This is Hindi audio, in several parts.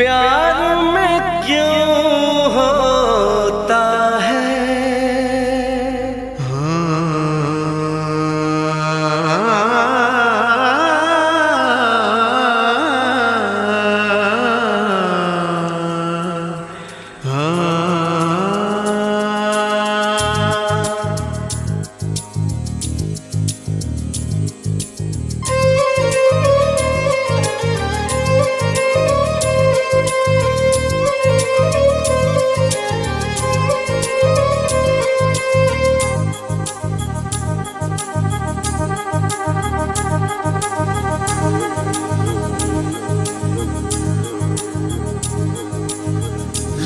प्यार में क्यों होता है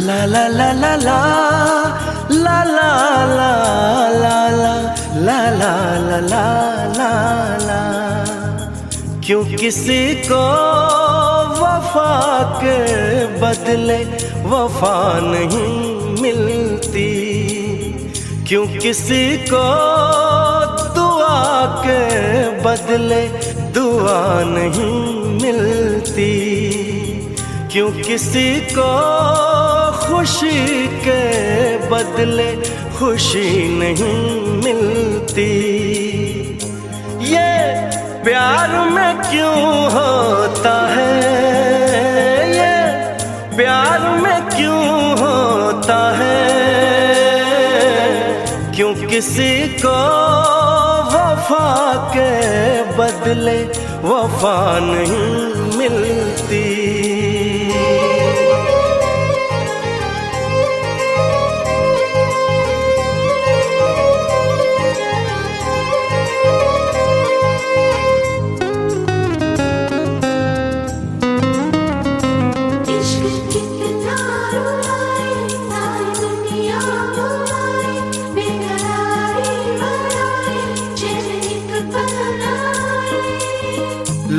ला ला ला ला ला ला ला ला ला ला ला ला ला ला ला। क्यों किसी को वफा के बदले वफा नहीं मिलती, क्यों किसी को दुआ के बदले दुआ नहीं मिलती, क्यों किसी को खुशी के बदले खुशी नहीं मिलती। ये प्यार में क्यों होता है, ये प्यार में क्यों होता है, क्यों किसी को वफा के बदले वफा नहीं मिलती।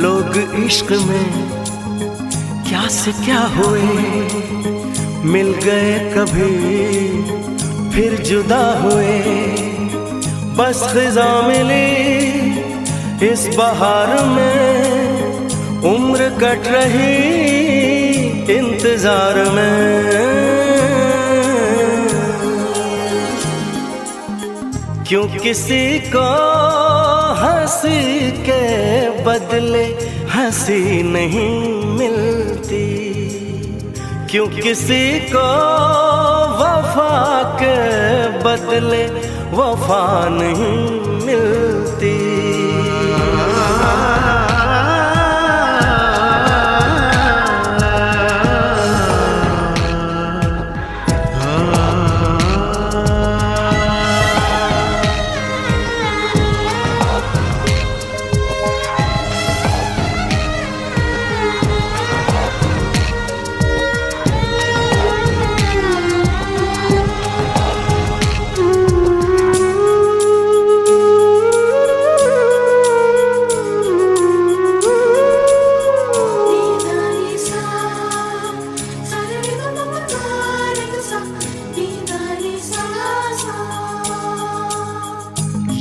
लोग इश्क में क्या से क्या हुए, मिल गए कभी फिर जुदा हुए। बस खिज़ा मिली इस बहार में, उम्र कट रही इंतजार में। क्यों किसी को हंसी के बदले हंसी नहीं मिलती, क्यों किसी को वफा के बदले वफा नहीं मिलती।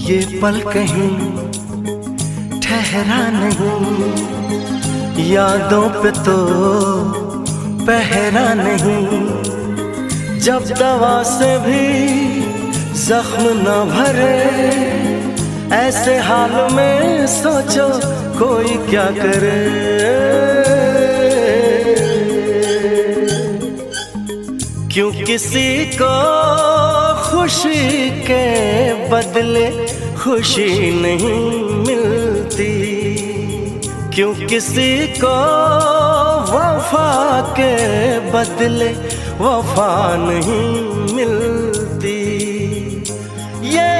ये पल कहीं ठहरा नहीं, यादों पे तो पहरा नहीं। जब दवा से भी जख्म न भरे, ऐसे हाल में सोचो कोई क्या करे। क्यों किसी को खुशी के बदले खुशी नहीं मिलती, क्यों किसी को वफा के बदले वफा नहीं मिलती। ये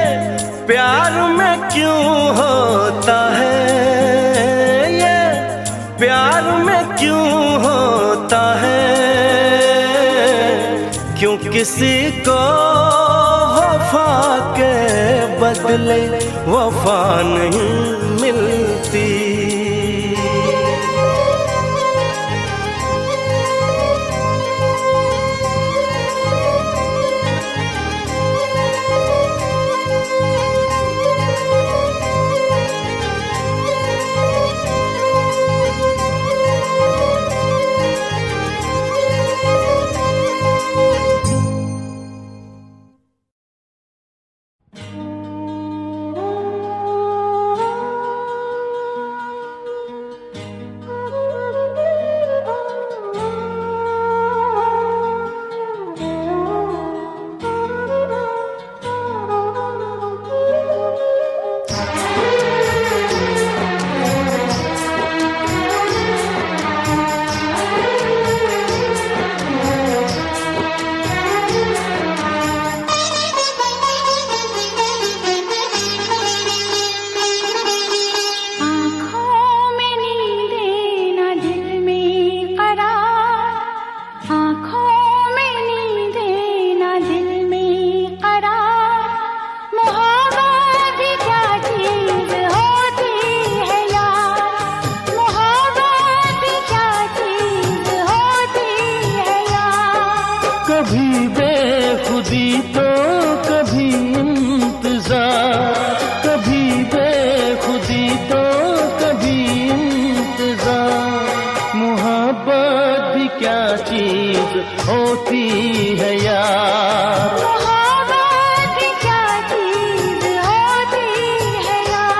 प्यार में क्यों होता है, ये प्यार में क्यों होता है, क्यों किसी को वफा के बदले वफा नहीं मिलती। बेखुदी तो कभी इंतजार, कभी बेखुदी तो कभी इंतजार। मोहब्बत भी क्या चीज होती है यार, मोहब्बत भी क्या चीज होती है यार।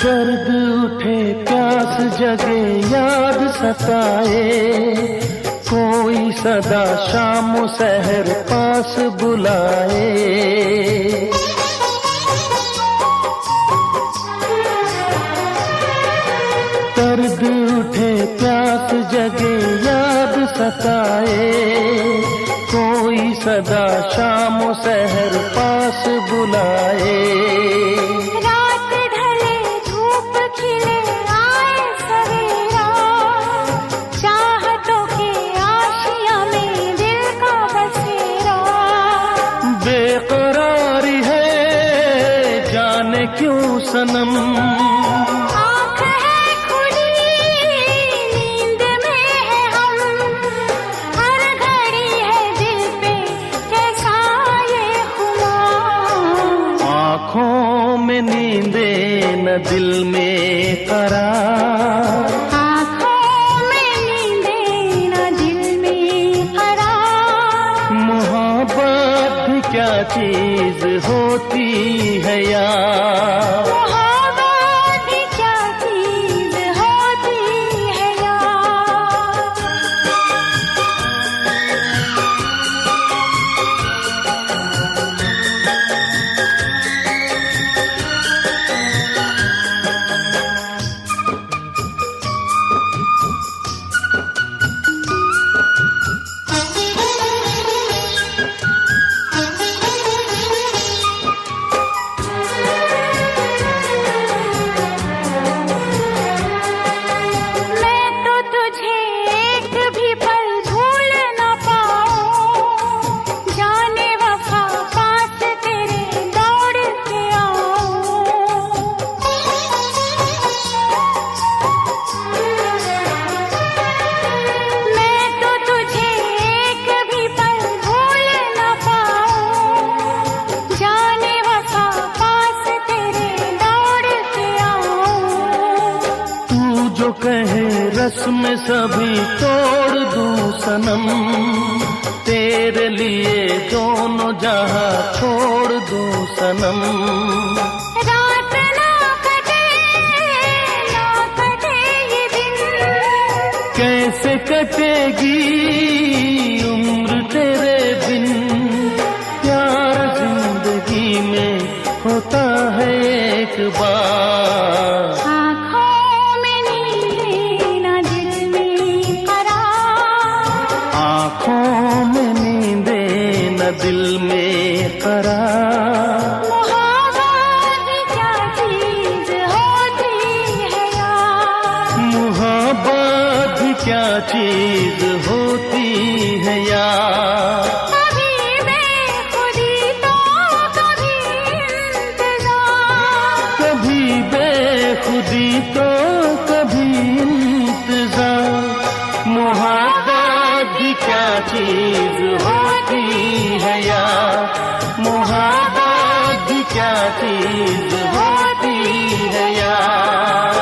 दर्द उठे प्यास जगे याद सताए, कोई सदा शाम सहर पास बुलाए। दर्द उठे प्यास जगे याद सताए, कोई सदा शाम सहर पास बुलाए। रात ढले धूप खिले आए सवेरा, चाहतों के आशिया में दिल का बसेरा। बेकरारी है जाने क्यों सनम, आँख है खुली नींद में है हम, हर घड़ी है दिल पे कैसा ये खुमार। आँखों में नींदे न दिल में करार। आँखों में नींदें न दिल में करार। मोहब्बत भी क्या चीज होती है यार, मोहब्बत भी क्या चीज होती है यार। मैं तो तुझे एक भी पल भूल न पाऊं, जाने वफा पास तेरे दौड़ के आऊं। मैं तो तुझे एक भी पल भूल न पाऊं, जाने वफा पास तेरे दौड़ के आऊं। तू जो कहे रस्म सभी तोड़ दूं सनम, तेरे लिए दोनों जहां छोड़ दूं सनम। रात ना कटे ये दिन, कैसे कटेगी उम्र तेरे बिन, प्यार जिंदगी में होता है एक बार। आँखों में नींदें न दिल में करार। आँखों में नींदे न दिल में करार। मोहब्बत भी क्या चीज होती है यार। मोहब्बत भी क्या चीज होती है यार, कभी बेखुदी तो कभी इंतजार। कभी बेखुदी तो कभी इंतजार। मोहब्बत भी क्या चीज होती है यार, मोहब्बत भी क्या चीज होती है यार।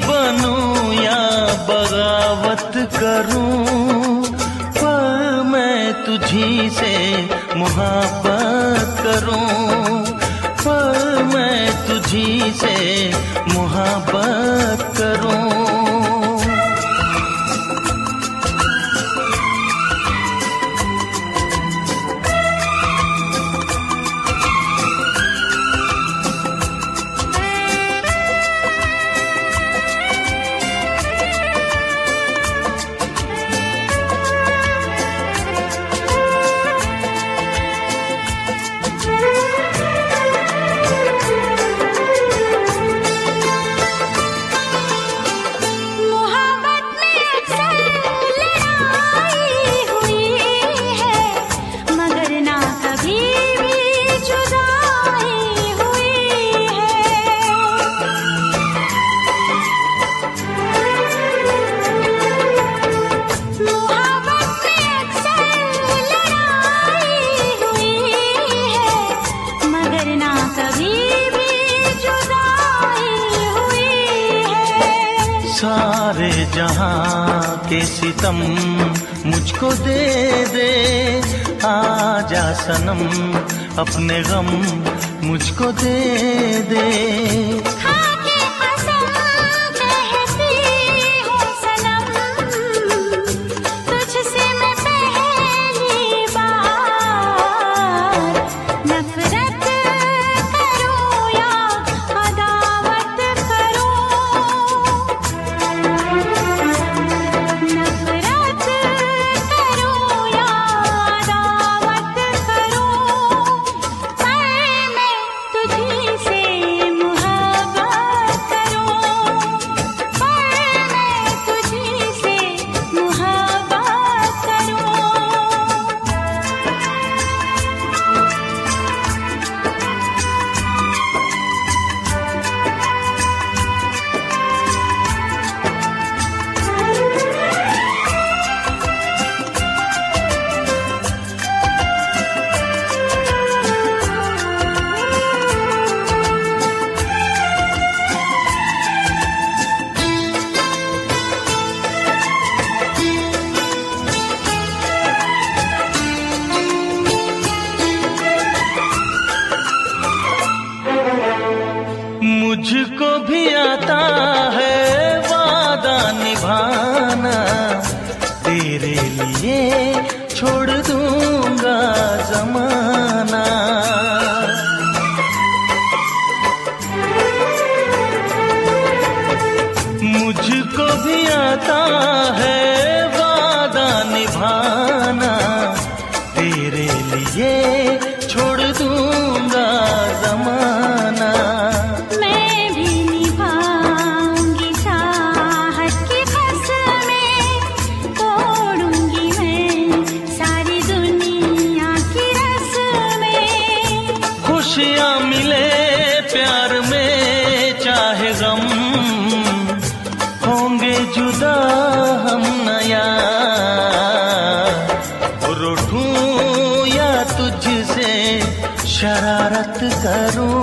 बनूं या बगावत करूं, पर मैं तुझी से मोहब्बत करूं, पर मैं तुझी से मोहब्बत करूं। सारे जहां के सितम मुझको दे दे, आजा सनम अपने गम मुझको दे दे। खाके कसम कहती हूँ सनम, तुझसे मैं पहली बार नफरत करूँ या अदावत करूँ, नफरत करूँ या अदावत करूँ, पर मैं तुझी से मोहब्बत करूँ, पर मैं तुझी से मोहब्बत करूँ। मुझको भी आता है वादा निभाना, तेरे लिए छोड़ दूंगा जमाना। मुझको भी आता है वादा निभाना, तेरे लिए छोड़ दूंगा जमाना। मैं भी निभाऊंगी चाहत की कसमें, तोड़ूंगी मैं सारी दुनिया की रस्में। खुशियाँ मिले प्यार में चाहे गम, होंगे जुदा हम नया। रूठूं या तुझसे शरारत करूं,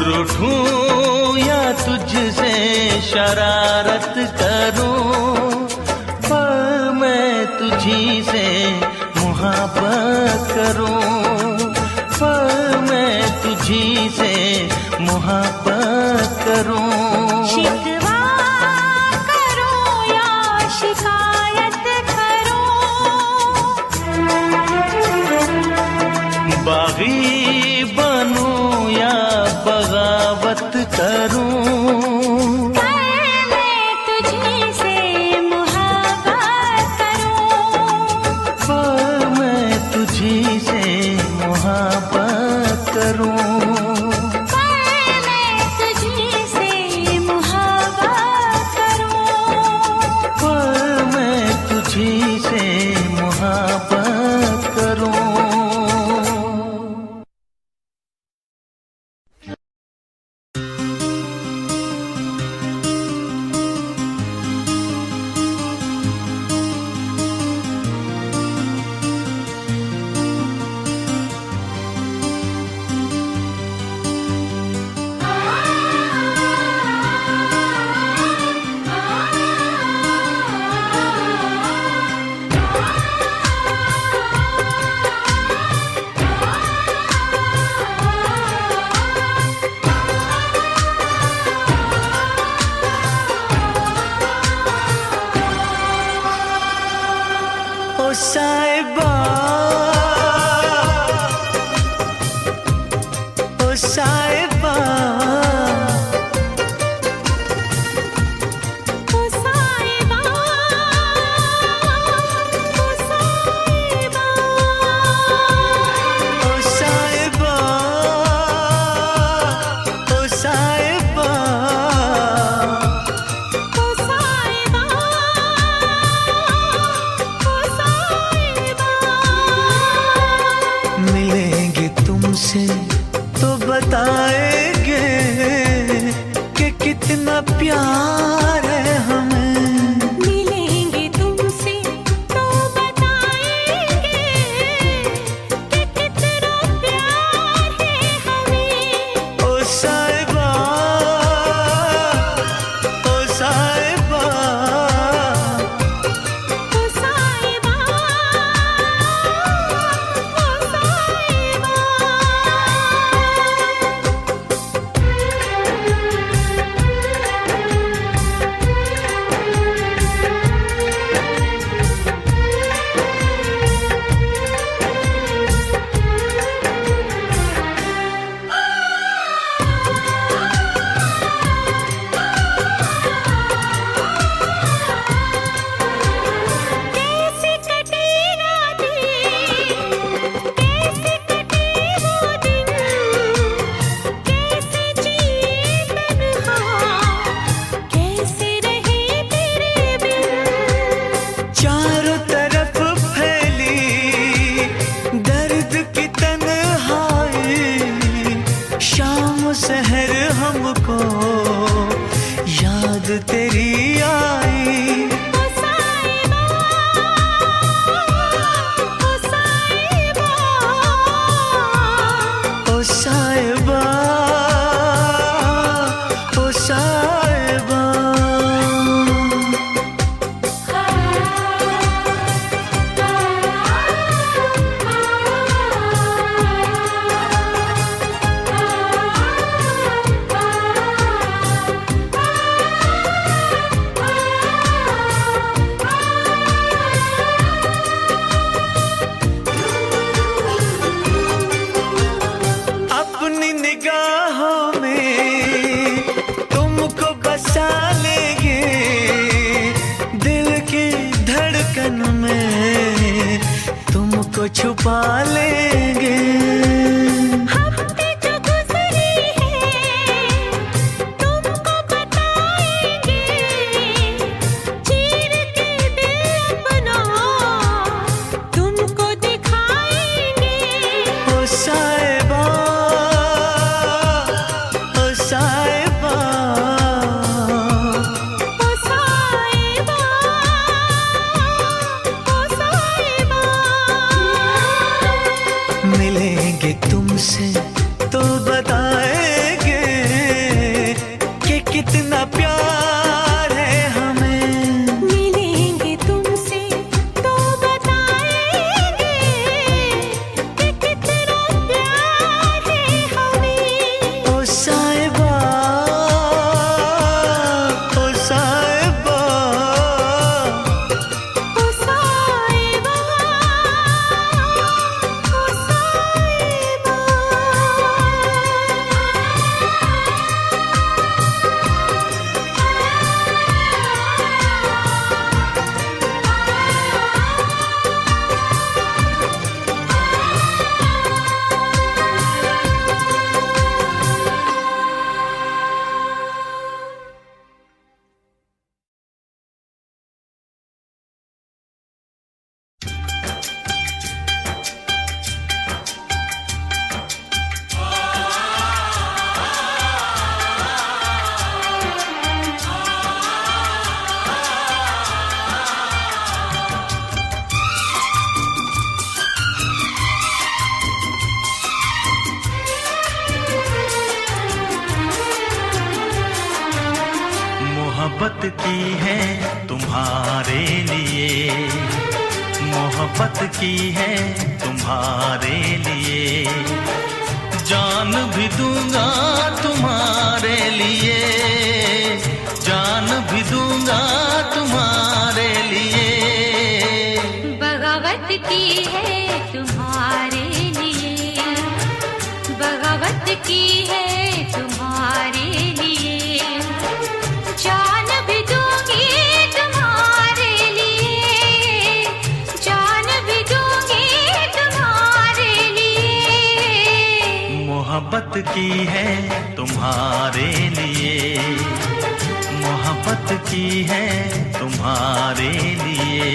रूठूं या तुझसे शरारत करूं, पर मैं तुझी से मोहब्बत करूं, पर मैं तुझी से मोहब्बत करूं। शिकवा करूं या शिकायत करूं, बागी बनूं या बगावत करूं, पर मैं तुझी से मोहब्बत करूं, पर मैं तुझी से मोहब्बत करूं, पर मैं तुझी से मोहब्बत करूं। पर मैं तुझी से मोहब्बत करूं। साहिबा, ओ साहिबा, ओ साहिबा, ओ साहिबा, ओ साहिबा, ओ साहिबा, ओ साहिबा। मिलेंगे तुमसे तो बताएंगे कि कितना प्यार है हमें। मिलेंगे तुमसे तो बताएंगे कि कितना प्यार है हमें। ओ साहिबा, ओ साहिबा, ओ साहिबा, ओ साहिबा। कैसे कटे रातें, कैसे कटे वो दिन, कैसे जिए तन्हा, कैसे रहे तेरे बिन। चारों तरफ फैली दर्द की तन्हाई, शाम सहर हमको याद तेरी आई। ओ साहिबा, ओ साहिबा, ओ साहिबा, ओ साहिबा, अपनी निगाहों में तुमको बसा लेंगे, दिल की धड़कन में तुमको छुपा लेंगे। हफ्ते जो गुजरे हैं तुमको बताएंगे, चीर के दिल अपना तुमको दिखाएंगे। ओ साहिबा, ओ साहिबा, ओ साहिबा, ओ साहिबा। मिलेंगे तुमसे तो बताएंगे कि कितना प्यार है हमें। मिलेंगे तुमसे तो बताएंगे कि कितना प्यार है हमें। ओ साहिबा, ओ साहिबा, ओ साहिबा, ओ साहिबा। मोहब्बत की है तुम्हारे लिए, मोहब्बत की है तुम्हारे लिए, जान भी दूंगा तुम्हारे लिए, जान भी दूंगा तुम्हारे लिए। बगावत की है तुम्हारे लिए, बगावत की है की है तुम्हारे लिए, मोहब्बत की है तुम्हारे लिए।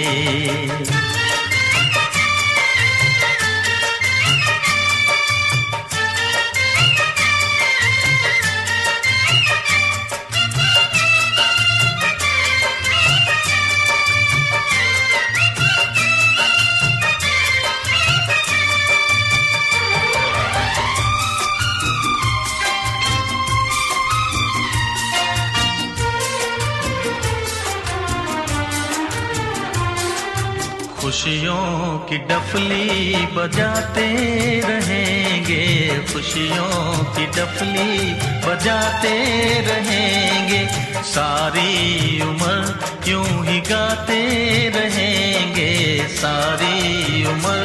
खुशियों की डफली बजाते रहेंगे, खुशियों की डफली बजाते रहेंगे, सारी उम्र यूं ही गाते रहेंगे, सारी उम्र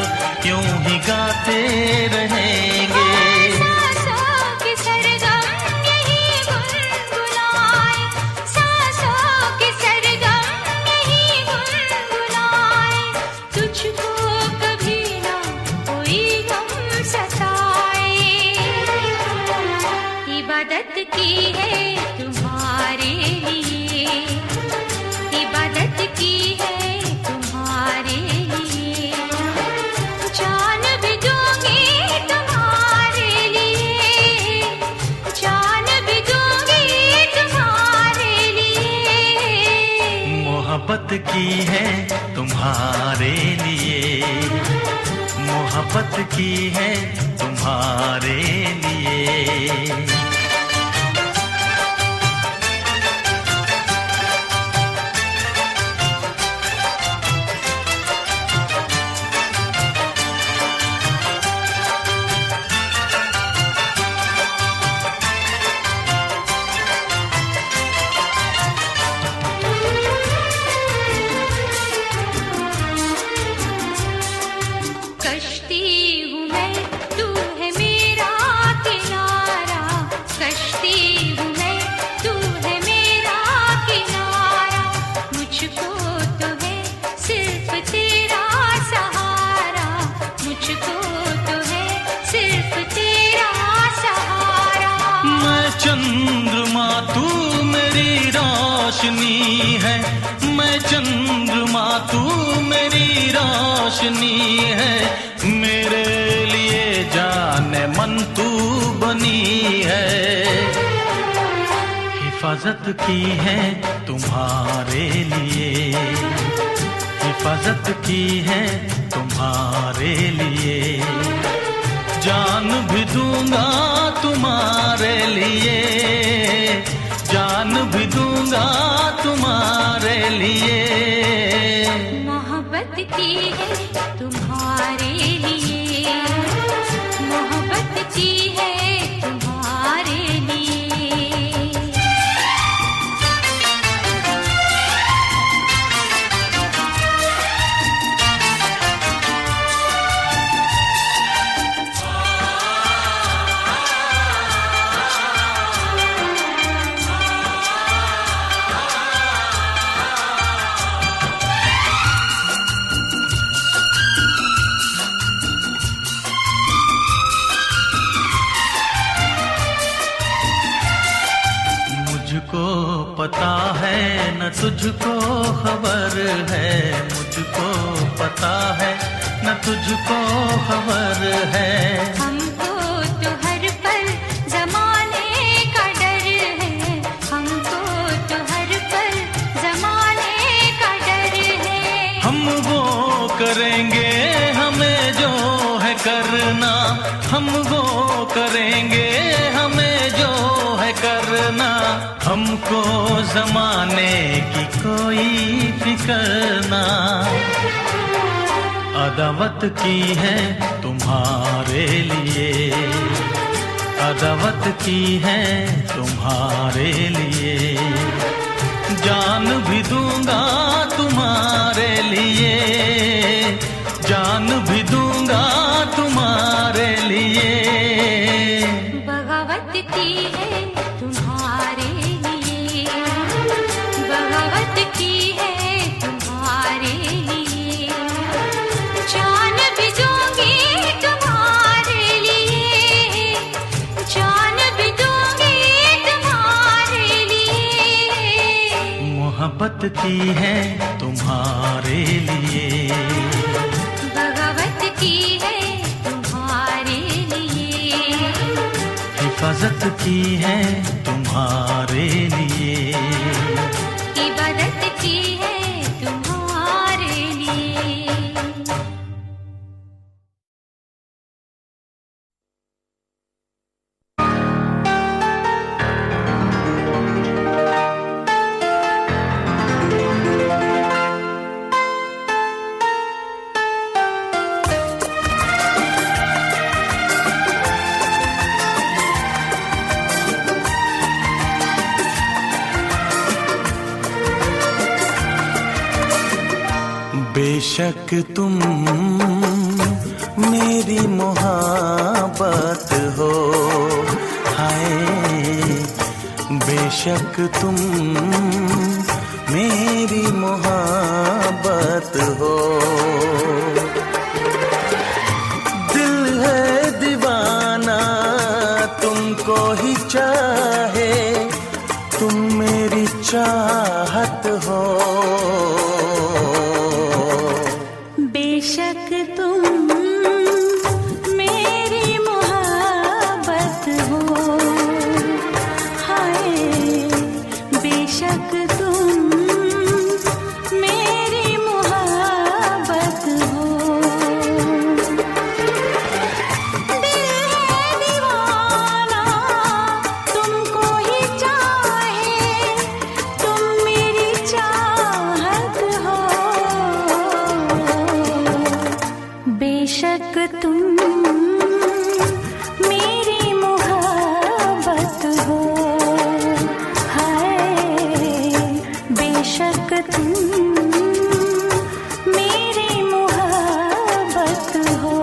यूं ही गाते रहेंगे। इबादत की है तुम्हारे लिए, इबादत की है तुम्हारे लिए, जान भी दूंगी तुम्हारे लिए, जान भी दूंगी तुम्हारे लिए। मोहब्बत की है तुम्हारे लिए, मोहब्बत की है तुम्हारे लिए। चंद्रमा तू मेरी रोशनी है, मैं चंद्रमा तू मेरी रोशनी है, मेरे लिए जाने मन तू बनी है। हिफाजत की है तुम्हारे लिए, हिफाजत की है तुम्हारे लिए, जान भी दूंगा तुम्हारे लिए, जान भी दूंगा तुम्हारे लिए। मोहब्बत की है तुम्हारे लिए, मोहब्बत की है तुम्हारे लिए। मुझको पता है न तुझको खबर है, मुझको पता है न तुझको खबर है, हमको तो हर पल जमाने का डर है, हमको तो हर पल जमाने का डर है। हम वो करेंगे हमें जो है करना, हम वो करेंगे हमें जो है करना, हमको जमाने की कोई फिक्र ना। अदावत की है तुम्हारे लिए, अदावत की है तुम्हारे लिए, जान भी दूंगा तुम्हारे लिए, जान भी दूंगा तुम्हारे लिए। बगावत की है तुम्हारे लिए, बगावत की है तुम्हारे लिए, जान भी दूंगी तुम्हारे लिए, जान मोहब्बत की है तुम्हारे लिए, बगावत की है तुम्हारे लिए, हिफाजत की है तुम्हारे लिए, इबादत की है तुम्हारे लिए। बेशक तुम मेरी मोहब्बत हो, हाय बेशक तुम मेरी मोहब्बत हो। दिल है दीवाना तुमको ही चाहे, तुम मेरी चाहत हो। बेशक तुम मेरी मोहब्बत हो, हाय बेशक तुम मेरी मोहब्बत हो। दिल है दीवाना तुमको ही चाहे, तुम मेरी चाहत हो। बेशक तुम मेरी मोहब्बत हो, हाय बेशक तुम मेरी मोहब्बत हो।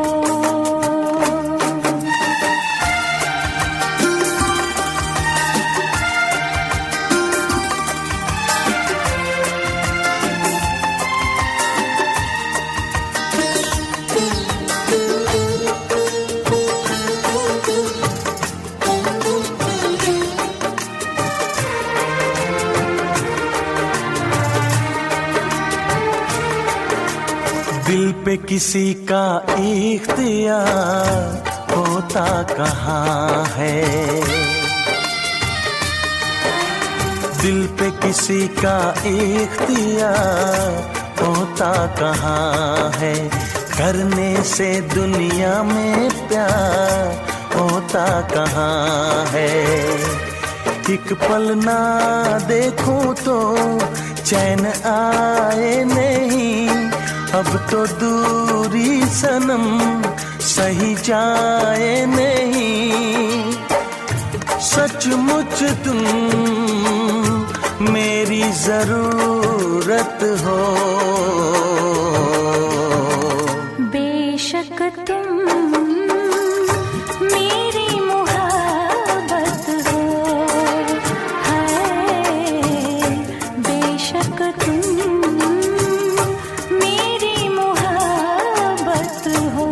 दिल पे किसी का इख्तियार होता कहाँ है, दिल पे किसी का इख्तियार होता कहाँ है। करने से दुनिया में प्यार होता कहाँ है। एक पल ना देखूं तो चैन आए नहीं, अब तो दूरी सनम सही जाए नहीं। सचमुच तुम मेरी जरूरत हो। बेशक तुम मेरी मोहब्बत हो, हाय बेशक तुम मेरी मोहब्बत हो।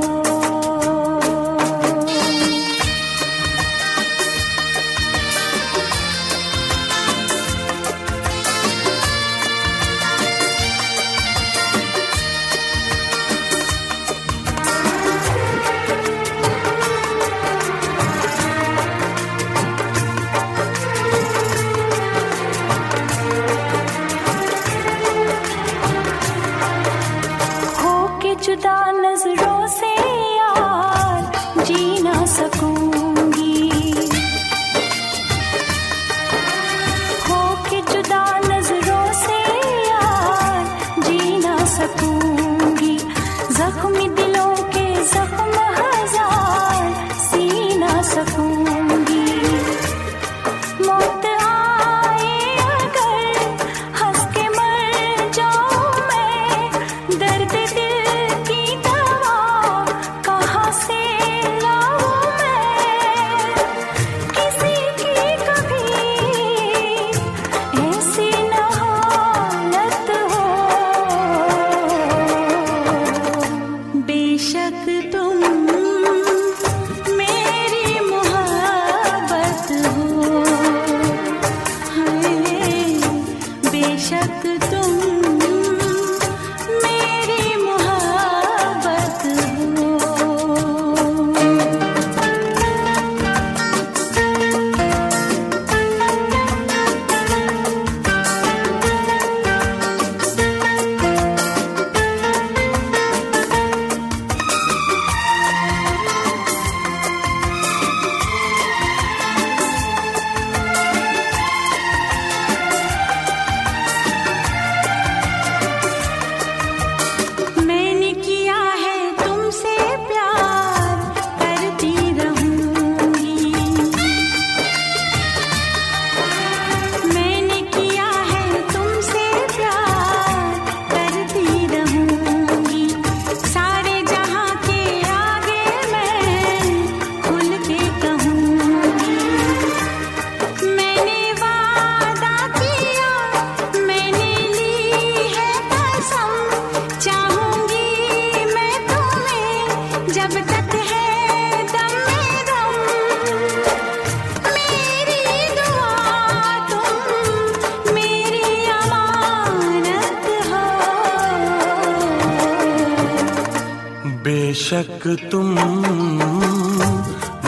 बेशक तुम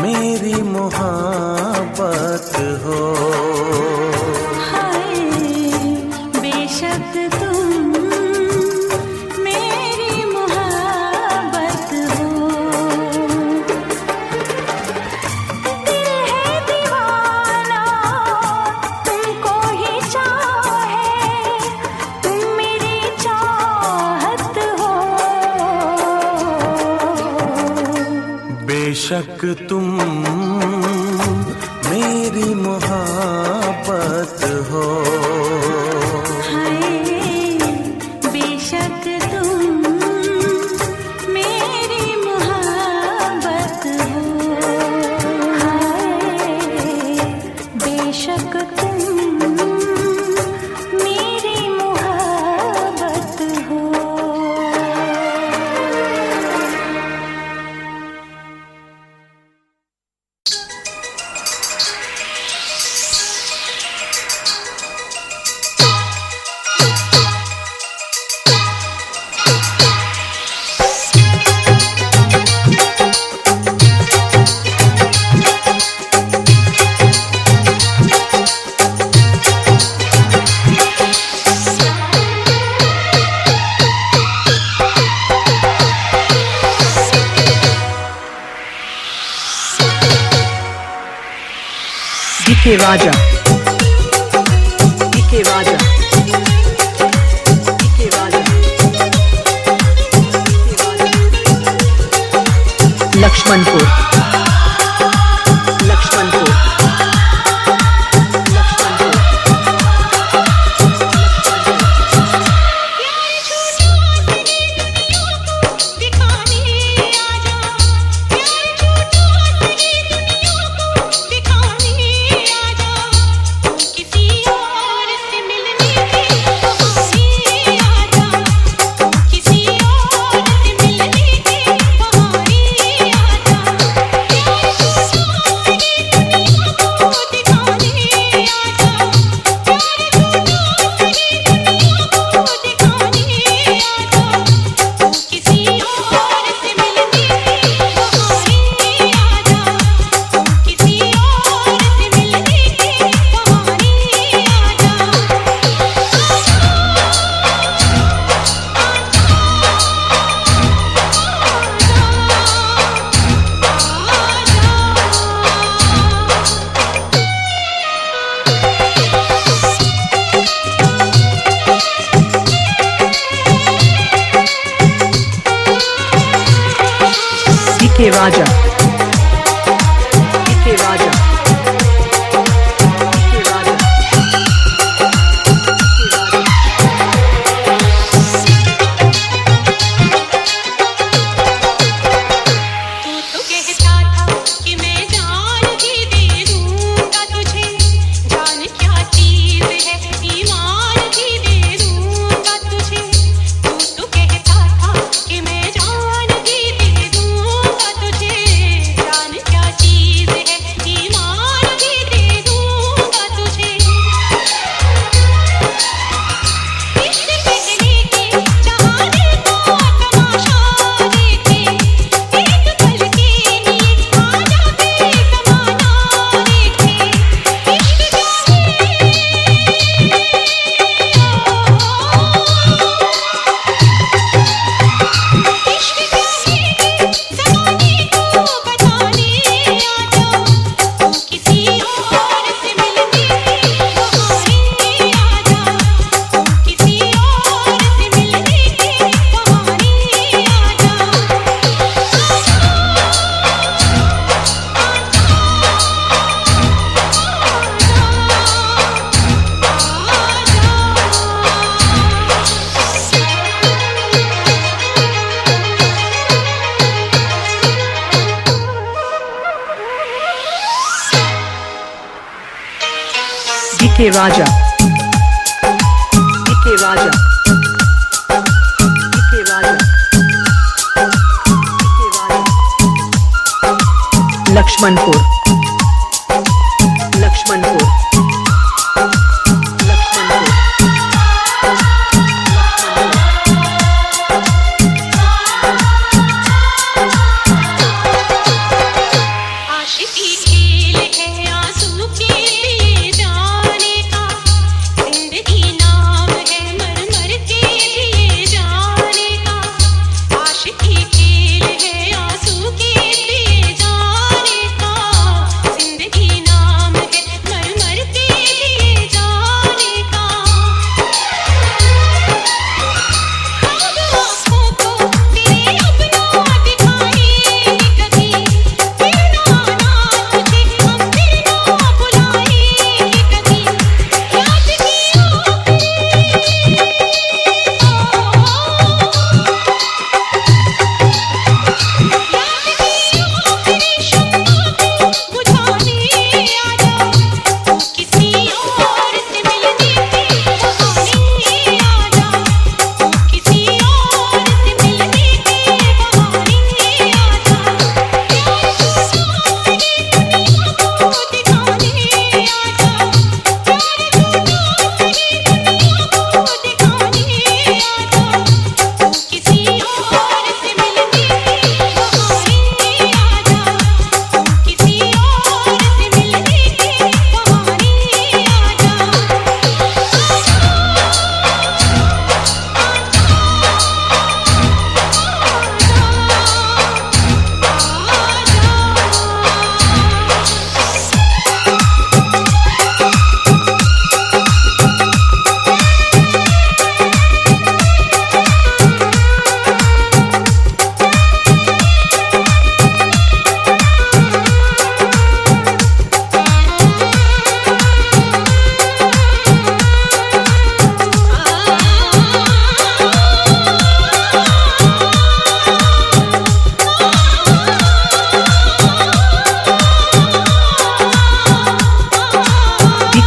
मेरी मोहब्बत हो, हाय बेशक तुम मेरी मोहब्बत हो। दिल है दीवाना तुमको ही चाहे, तुम मेरी चाहत हो। बेशक तुम मेरी मोहब्बत हो, हाय बेशक तुम मेरी मोहब्बत हो, हाय बेशक तुम मेरी मोहब्बत हो। DK Raja, DK Raja, DK Raja, Lakshmanpur, Lakshmanpur, Lakshmanpur, DK Raja, DK Raja, DK Raja, तू कहता था कि मैं जान ही दे दूंगा तुझे, जान क्या चीज है ईमान ही दे दूंगा तुझे। तू कहता था कि मैं जान ही दे दूंगा तुझे, जान क्या चीज है ईमान ही दे दूंगा तुझे। इससे पहले कि चाहने को तमाशा देखे, एक पल के लिए आजा बेज़माना देखे। इश्क क्या है, इश्क क्या है ज़माने को बताने आजा, तू किसी और से मिलने के बहाने आजा, तू किसी और से मिलने के बहाने आजा। DK Raja, DK Raja, DK Raja, DK Raja, Lakshmanpur, Lakshmanpur, Lakshmanpur, Lakshmanpur.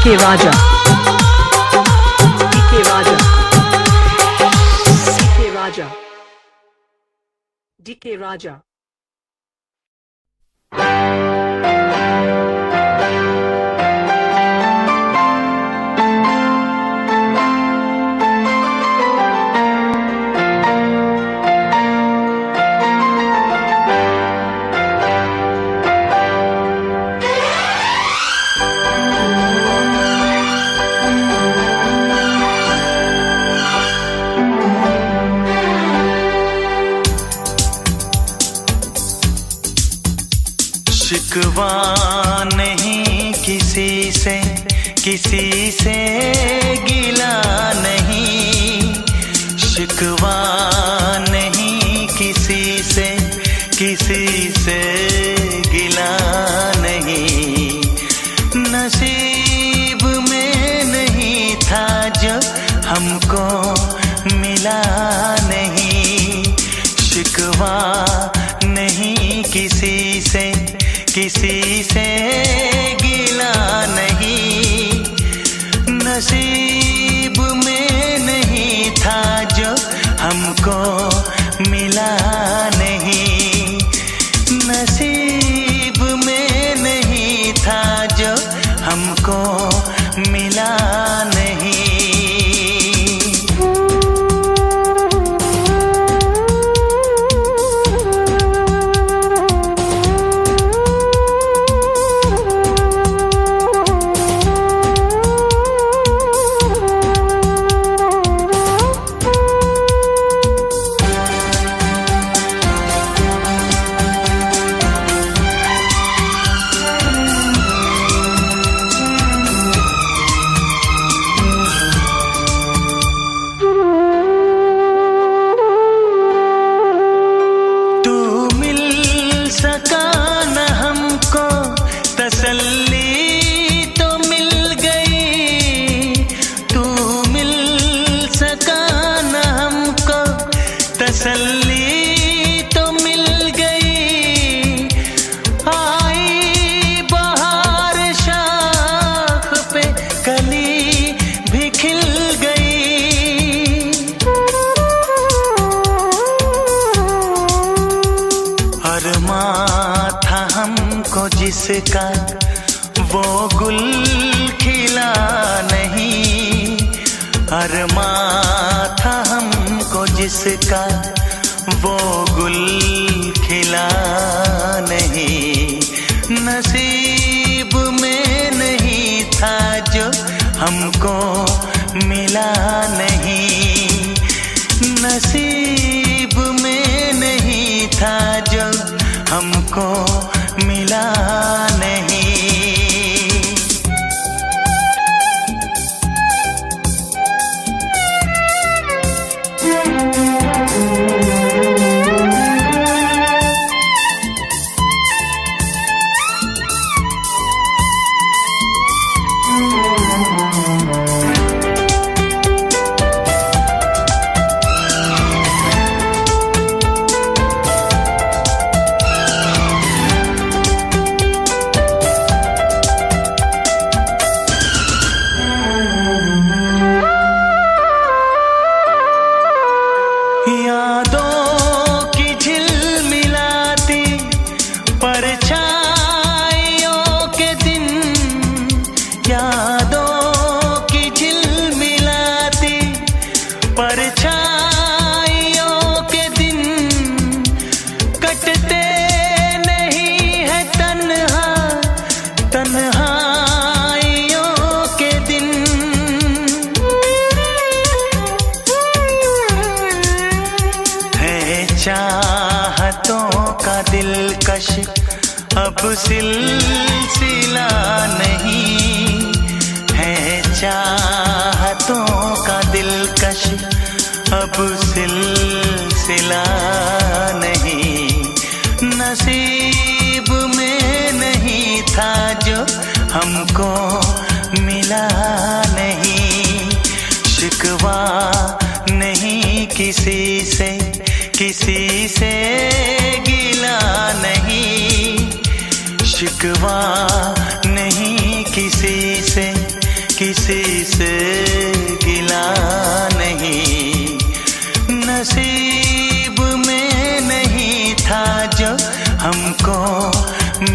DK Raja. DK Raja. DK Raja. DK Raja. शिकवा नहीं किसी से गिला नहीं, शिकवा नहीं किसी से गिला नहीं। नसीब में नहीं था जो हमको मिला नहीं, शिकवा नहीं किसी से गिला नहीं। नसीब में नहीं था जो हमको मिला नहीं, नसीब में नहीं था जो हमको मिला नहीं। तसल्ली तो मिल गई, तू मिल सका न हमको, तसल्ली तो मिल गई। आई बहार शाख पे कली भी खिल गई। अरमां था हमको जिसका वो गुल खिला नहीं, अरमां था हमको जिसका वो गुल खिला नहीं। नसीब में नहीं था जो हमको मिला नहीं, नसीब में नहीं था जो हमको मिला नहीं। यादों की झिलमिलाती परछाइयों के दिन, यादों की झिलमिलाती परछाइयों के दिन, कटते नहीं है तन्हा तन्हाइयों के दिन। चाहतों का दिलकश अब सिलसिला नहीं है, चाहतों का दिलकश अब सिलसिला नहीं। नसीब में नहीं था जो हमको मिला नहीं, शिकवा नहीं किसी से गिला नहीं, शिकवा नहीं किसी से किसी से गिला नहीं, नसीब में नहीं था जो हमको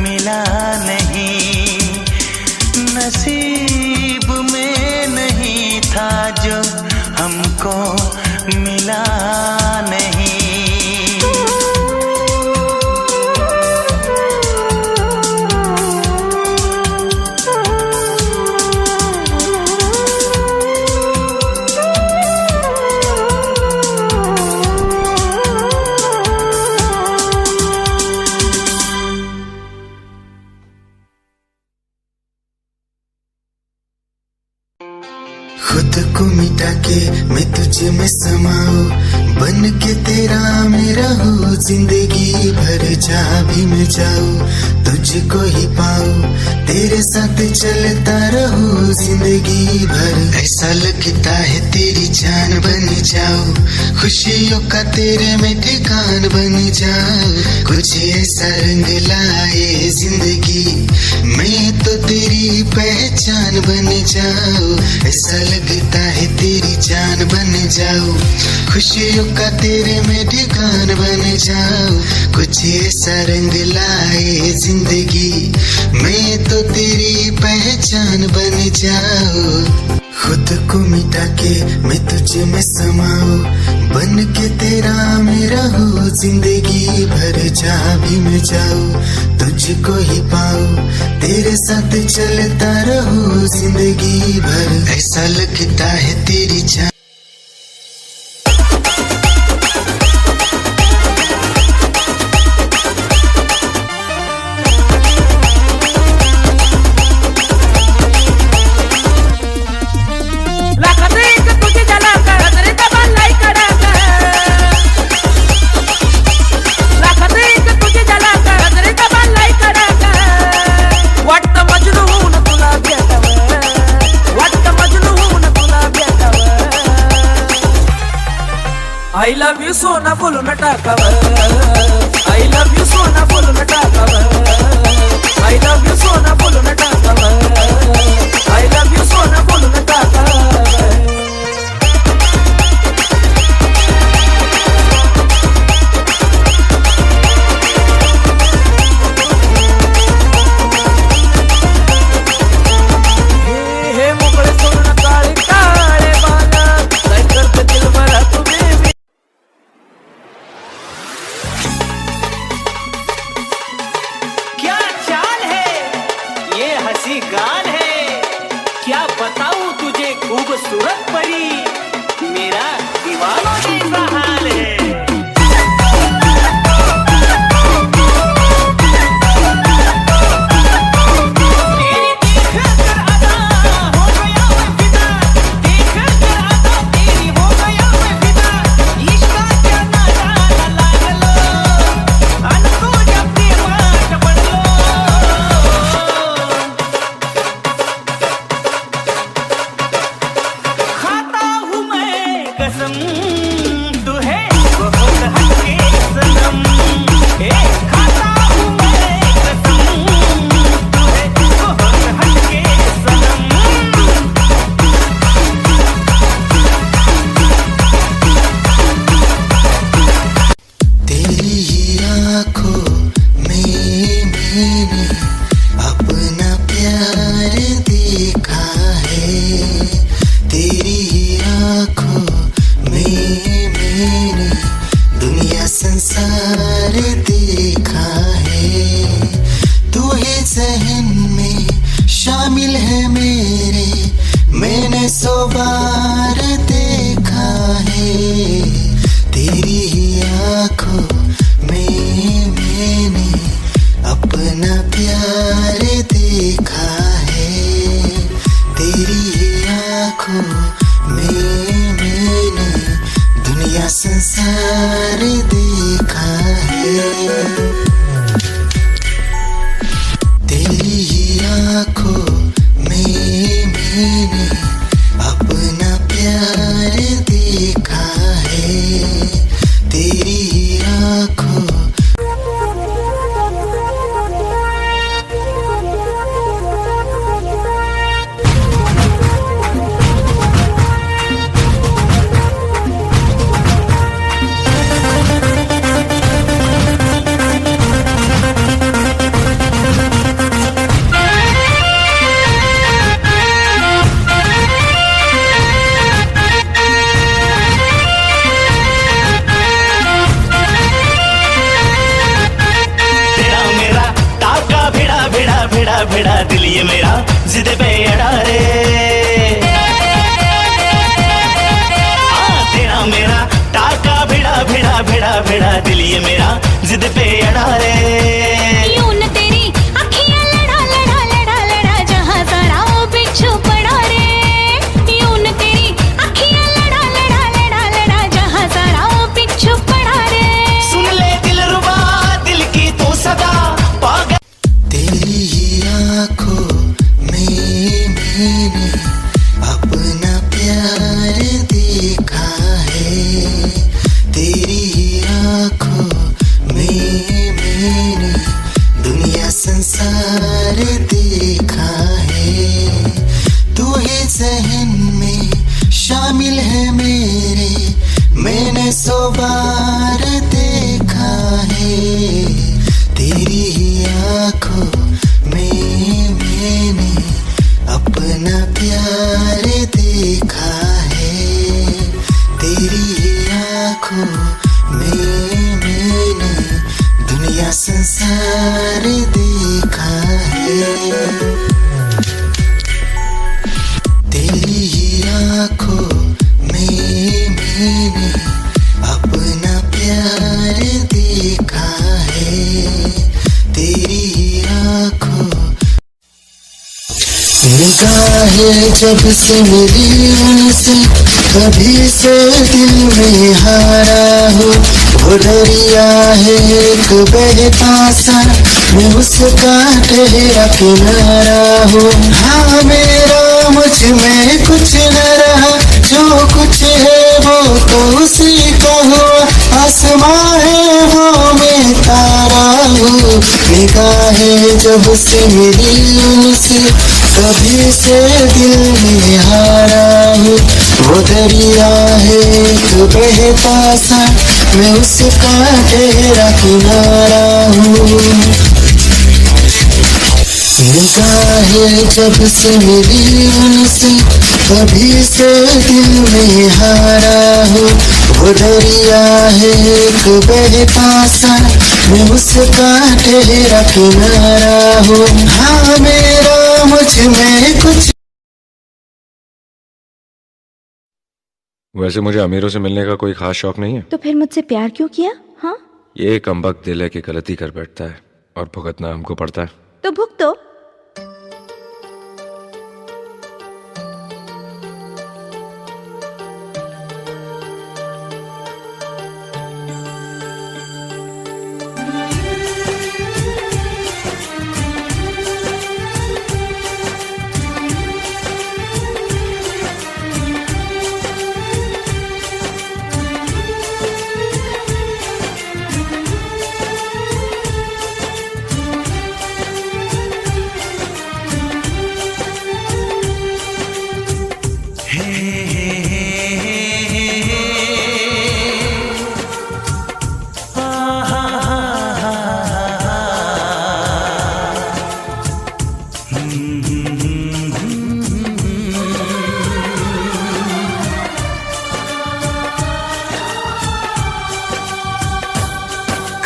मिला नहीं, नसीब में नहीं था जो हमको मिला नहीं। खुद को मिटा के मैं तुझ में समाऊं, बन के तेरा मेरा हो जिंदगी भर। जहाँ भी मैं जाऊं तुझको ही पाऊं, तेरे साथ चलता रहूं जिंदगी भर। ऐसा लगता है तेरी जान बन जाऊं, खुशियों का तेरे में ठिकान बन जाऊं। कुछ ऐसा रंग लाए जिंदगी, मैं तो तेरी पहचान बन जाऊं। ऐसा लगता है तेरी जान बन जाऊं, खुशियों का तेरे में ठिकान बन जाऊं। कुछ ऐसा रंग लाए जिंदगी, मैं तो तेरी पहचान बन जाऊं। खुद को मिटा के मैं तुझ में समाऊं, बन के तेरा मेरा हो जिंदगी भर। जहाँ भी मैं जाऊं तुझको ही पाऊं, तेरे साथ चलता रहूं जिंदगी भर। ऐसा लगता है तेरी जान I love you सोना फुल में टाकावर, I love you सोना फुल में टाकावर, I love you सोना फुल में टाकावर, I love you सोना फुल में टाकावर। हे मोकळे सोना काळे काळे बाला, काय करते दिल भरा तुम्ही। गान है क्या बताऊं तुझे खूबसूरत परी, मेरा दीवानों जैसा हाल है। संसार देखा है, तेरी ही आँखों में मैंने अपना प्यार देखा है, तेरी ही आँखों। भिड़ा दिल ये मेरा जिद पे अड़ा रे। तेरा मेरा टाका भिड़ा भिड़ा भिड़ा भिड़ा दिल ये मेरा जिद पे अड़ा रे। यूं न तेरी अखियां लड़ा लड़ा लड़ा लड़ा जहां सारा बिच्छू पड़ा रे। यूं न तेरी अखियां लड़ा लड़ा लड़ा लड़ा जहां सारा बिच्छू पड़ा रे। सुन ले दिल रुबा दिल की तू सदा पागल। तेरी ही आँखों में मैंने अपना प्यार देखा है। तेरी ही आँखों में मैंने दुनिया संसार देखा है। तू ही ज़हन में शामिल है मेरे, मैंने 100 बार देखा है। तेरी ही आँखों में मैंने अपना प्यार देखा है। तेरी ही आँखों में मैंने दुनिया संसार देखा है। तेरी ही आँखों में मैंने अपना प्यार देखा है। तेरी ही आँखों निगाहें जब से मिली उनसे कभी से दिल में हारा हूँ। वो दरिया है एक बहता सा, मैं उसका ठहरा किनारा हूँ। हाँ मेरा मुझ में कुछ न रहा, जो कुछ है वो तो उसी का हुआ। आसमां है वो मैं तारा हूँ। निगाहें जब से मिली उनसे कभी से दिल में हारा हूँ। वो दरिया है एक बहता सा, मैं उसका ठहरा किनारा हूँ। निगाहें जब से मिली उनसे कभी से दिल में हारा हूँ। वो दरिया है एक बहता सा, मैं उसका ठहरा किनारा हूँ। हाँ मेरा मुझ में कुछ। वैसे मुझे अमीरों से मिलने का कोई खास शौक नहीं है। तो फिर मुझसे प्यार क्यों किया? हाँ, ये कमबख्त दिल है कि गलती कर बैठता है और भुगतना हमको पड़ता है। तो भुगतो।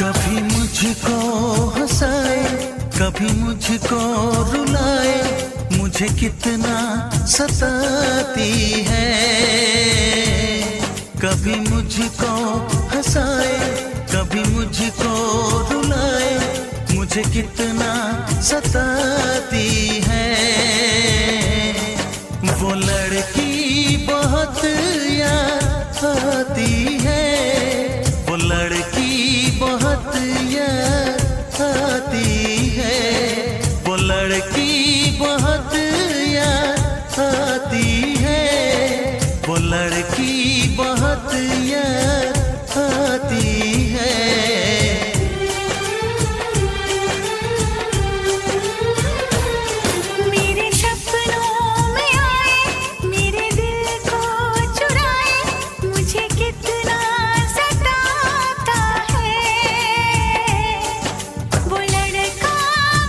कभी मुझको हंसाए कभी मुझको रुलाए, मुझे कितना सताती है। कभी मुझको हंसाए कभी मुझको रुलाए, मुझे कितना सताती है। वो लड़की बहुत याद आती है, वो लड़की बहुत याद आती है, वो लड़की बहुत याद आती है, वो लड़की बहुत याद आती है। मेरे सपनों में आए, मेरे दिल को चुराए, मुझे कितना सताता है। वो लड़का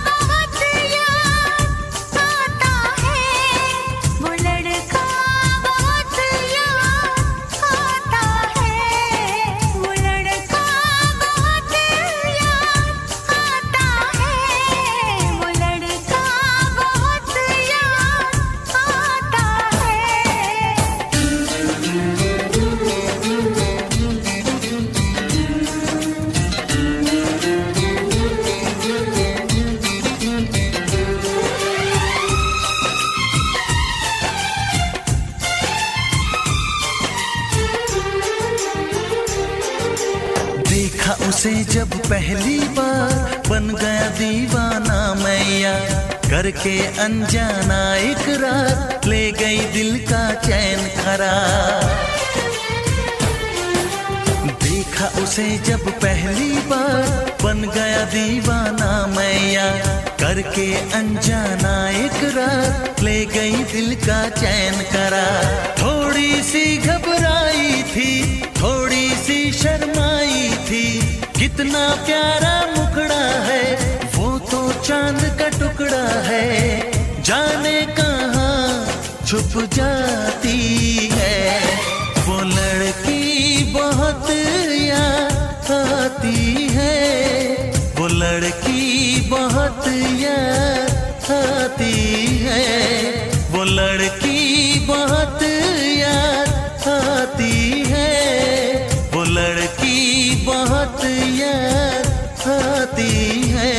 बहुत याद उसे जब पहली बार बन गया दीवाना मैया, करके अनजाना इकरार ले गई दिल का चैन करार। देखा उसे जब पहली बार बन गया दीवाना मैया, करके अनजाना इकरार ले गई दिल का चैन करार। थोड़ी सी घबराई थी, थोड़ी सी शर्माई थी, कितना प्यारा मुखड़ा है वो तो चांद का टुकड़ा है, जाने कहाँ छुप जाती है। वो लड़की बहुत याद आती है, वो लड़की बहुत याद आती है, वो लड़की बहुत याद आती है, वो लड़की बहुत याद आती है।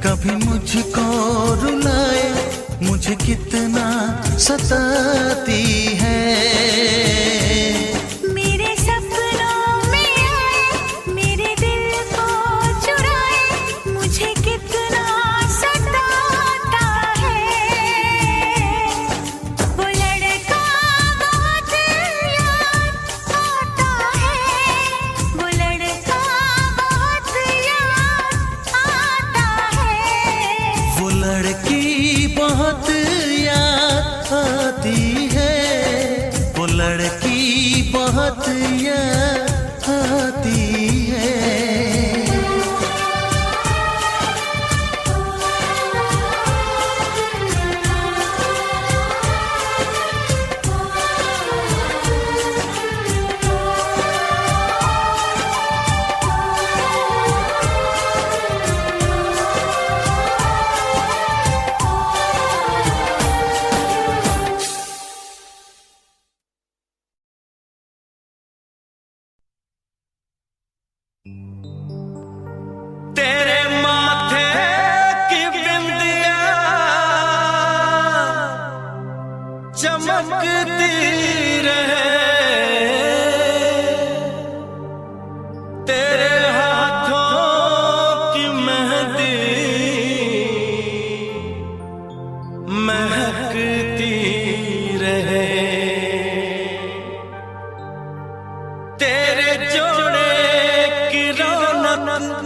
कभी मुझको रुलाए, मुझे कितना सताती है। मेरे सपनों में आए, मेरे दिल को चुराए, मुझे कितना सताता है। वो लड़का बहुत याद आता है, वो लड़का बहुत याद आता है। वो लड़की बहुत याद आती है, वो लड़की बहुत याद आती है। तेरे माथे की बिंदिया चमकती रहे, तेरे हाथों की मेहंदी महकती रहे, तेरे जोड़े की रौनक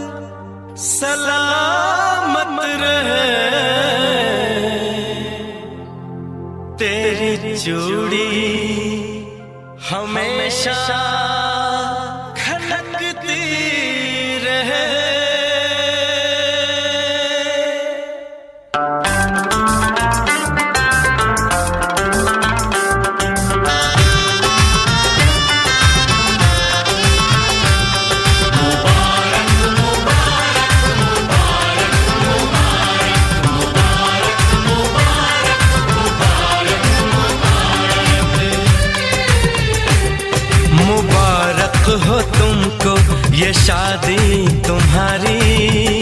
सलामत रहे, तेरी चूड़ी हमेशा खनकती रहे। मुबारक मुबारक मुबारक तुमको ये शादी तुम्हारी,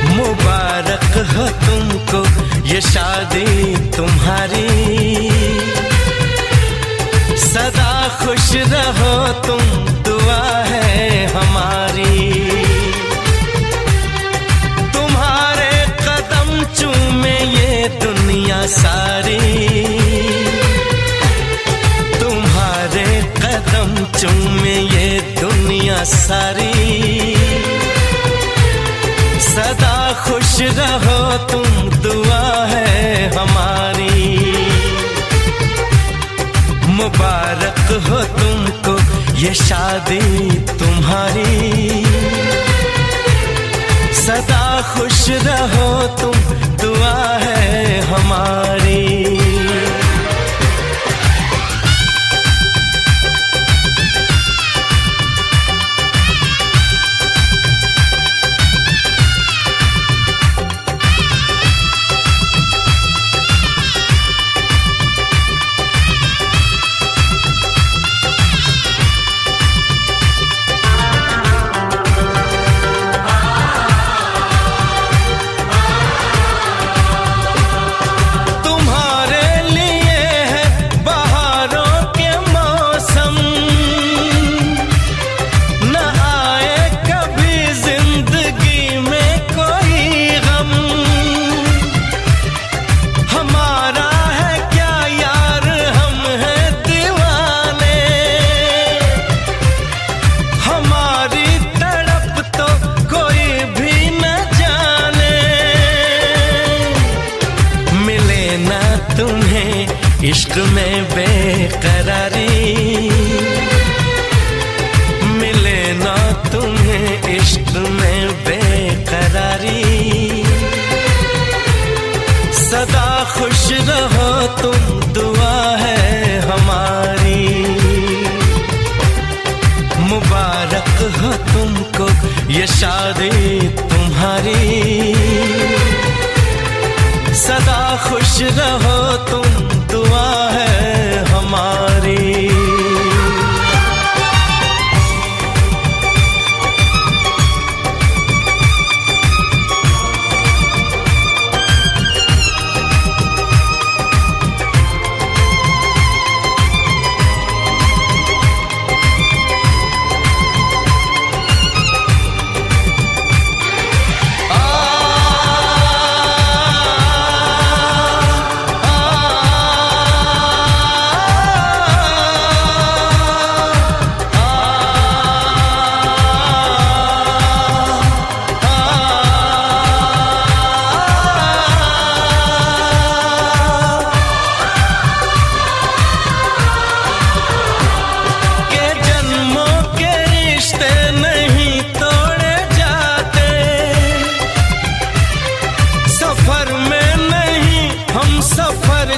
मुबारक हो तुमको ये शादी तुम्हारी। सदा खुश रहो तुम, दुआ है हमारी। तुम्हारे कदम चूमे ये दुनिया सारी, तुम्हारे कदम चूमे ये दुनिया सारी। सदा खुश रहो तुम, दुआ है हमारी। मुबारक हो तुमको ये शादी तुम्हारी। सदा खुश रहो तुम, दुआ है हमारी। इश्क में बेकरारी मिले ना तुम्हें, इश्क में बेकरारी। सदा खुश रहो तुम, दुआ है हमारी। मुबारक हो तुमको ये शादी तुम्हारी। सदा खुश रहो तुम, दुआ है हमारी।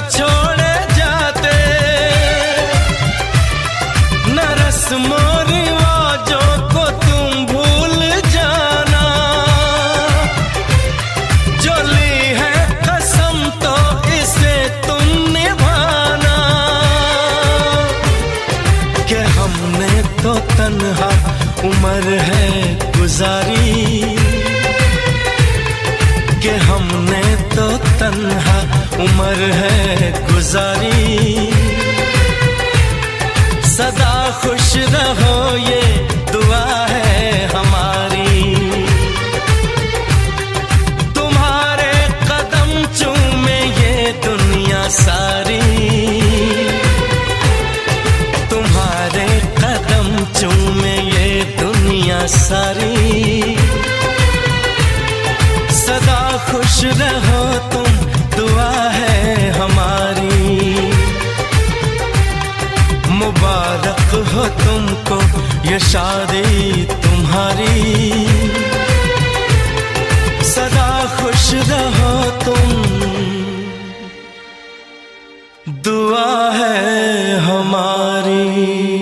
छोड़े जाते न रस्मों रिवाजों को तुम भूल जाना। जो ली है कसम तो इसे तुम निभाना। कि हमने तो तन्हा उम्र है गुजारी, कि हमने तो तन्हा उम्र है गुजारी। सदा खुश रहो ये दुआ है हमारी। तुम्हारे कदम चूमे ये दुनिया सारी, तुम्हारे कदम चूमे ये दुनिया सारी। सदा खुश रहो तुम, दुआ है हमारी। मुबारक हो तुमको ये शादी तुम्हारी। सदा खुश रहो तुम, दुआ है हमारी।